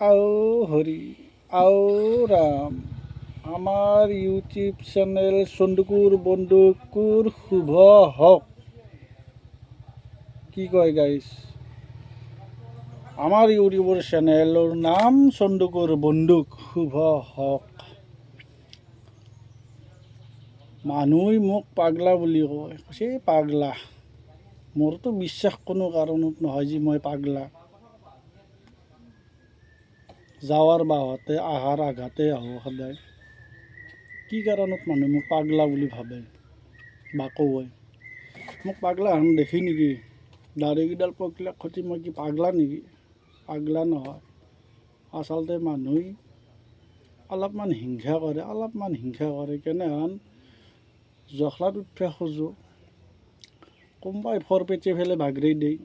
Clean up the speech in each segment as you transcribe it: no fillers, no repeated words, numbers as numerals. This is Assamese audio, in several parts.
আও হৰি আও ৰাম। আমাৰ ইউটিউব চ্যানেল চন্দুকুৰ বন্দুকুৰ শুভ হওক। কি কয় গাইজ, আমাৰ ইউটিউবৰ চেনেলৰ নাম চন্দুকুৰ বন্দুক শুভ হওক। মানুহে মোক পাগলা বুলি কয়, কৈছে পাগলা। মোৰতো বিশ্বাস কোনো কাৰণত নহয় যে মই পাগলা। যাৱাৰ বাহতে আহাৰ আঘাতে আহোঁ সদায়। কি কাৰণত মানুহে মোক পাগলা বুলি ভাবে বা কয়? মোক পাগলা হান দেখি নেকি? দাঢ়িকেইডাল পকিলাক সৈতে মই কি পাগলা নেকি? পাগলা নহয়। আচলতে মানুহে অলপমান হিংসা কৰে কেনেহেন জখলাত উঠিব খোজোঁ, কোনোবাই ফৰ পেচি ফেলে বাগৰি দিয়ে,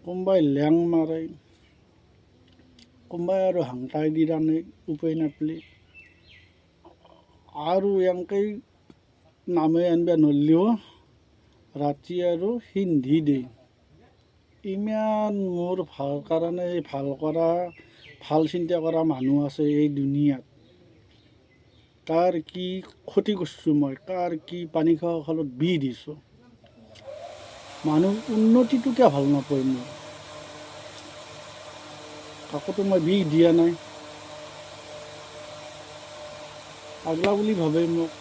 কোনোবাই লেং মাৰে, কোনোবাই আৰু হাংটাই দি ৰানে উপায় নাপলি, আৰু এনেকৈ নামে আনিব নৰলিও ৰাতি আৰু সিন্ধি দিয়ে। ইমান মোৰ ভাল কাৰণে ভাল চিন্তা কৰা মানুহ আছে এই দুনিয়াত। কাৰ কি ক্ষতি কৰিছোঁ মই, কাৰ কি পানী খোৱা খালত বিহ দিছোঁ। মানুহ উন্নতিটো কিয় ভাল নাপায় মই? কাকোতো মই বিষ দিয়া নাই। পাগলা বুলি ভাবে মোক,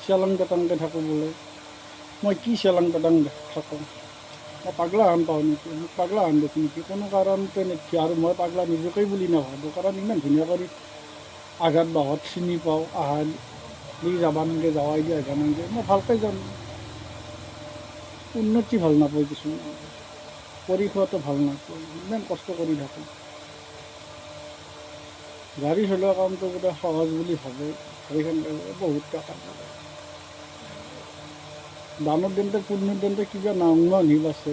চেলাং পেটাংকৈ থাকোঁ বোলে। মই কি চেলাং পেটাং থাকোঁ? মই পাগলা হান পাওঁ নেকি? মোক পাগলা হান দেখি নেকি? কোনো কাৰণতে নেকি? আৰু মই পাগলা নিজকেই বুলি নাভাবোঁ, কাৰণ ইমান ধুনীয়া কৰি আঘাত বাহত চিনি পাওঁ। আহাৰ দি যাবা নাংগে, যাৱাই দি আঘা নাংগে, মই ভালকৈ জানো। উন্নতি ভাল নাপায় কিছুমান, কৰি খোৱাটো ভাল নাপায়, ইমান কষ্ট কৰি থাকোঁ। গাড়ী চলোৱা কামটো বোলে সহজ বুলি ভাবে, গাড়ীখন বহুত টকা দানৰ দিনতে পুণ্যৰ দিনতে কিবা নাম নিব আছে,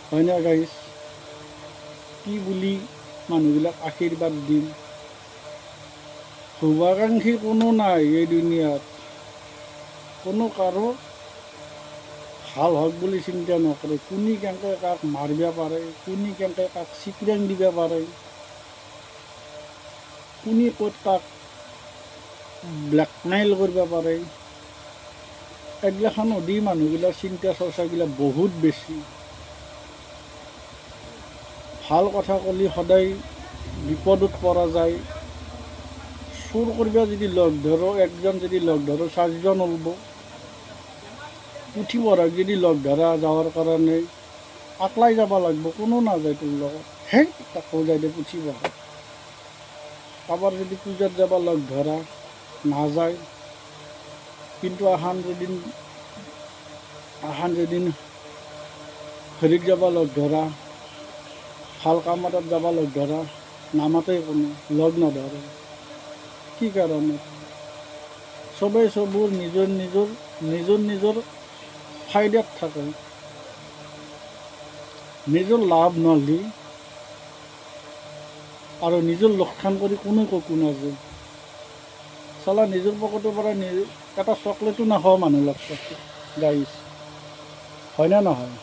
হয় না গাইজ? কি বুলি মানুহবিলাক আশীৰ্বাদ দিম? শুভাকাংক্ষী কোনো নাই এই দুনিয়াত। কোনো কাৰো ভাল হওক বুলি চিন্তা নকৰে। কোনে কেনেকৈ কাক মাৰিব পাৰে, কোনে কেনেকৈ কাক চিকৰেং দিব পাৰে, কোনে ক'ত কাক ব্লেকমেইল কৰিব পাৰে, এইগিলাখান অধি মানুহবিলাক চিন্তা চৰ্চাবিলাক বহুত বেছি। ভাল কথা ক'লে সদায় বিপদত পৰা যায়। চুৰ কৰিব যদি লগ ধৰোঁ, একজন যদি লগ ধৰোঁ 4জন ওলব। পুথিপঢ়াক যদি লগ ধৰা যাৱাৰ কাৰণে আকলাই যাব লাগিব, কোনো নাযায় তোৰ লগত। হেই তাকো যায় দে পুথিপঢ়া। কাৰোবাৰ যদি পূজাত যাব লগ ধৰা নাযায়, কিন্তু আহান যদি হেৰিত যাব লগ ধৰা, ভাল কাম এটাত যাব লগ ধৰা, নামাতেই কোনো, লগ নধৰে। কি কাৰণে? চবেই চবৰ নিজৰ ফাইদাত থাকে। নিজৰ লাভ নহ'লে আৰু নিজৰ লোকচান কৰি কোনে ককো নাযায়। চালা নিজৰ পকেটৰ পৰা এটা চকলেটো নাখাওঁ মানুহ লগ পাইছোঁ গাইজ, হয়নে নহয়?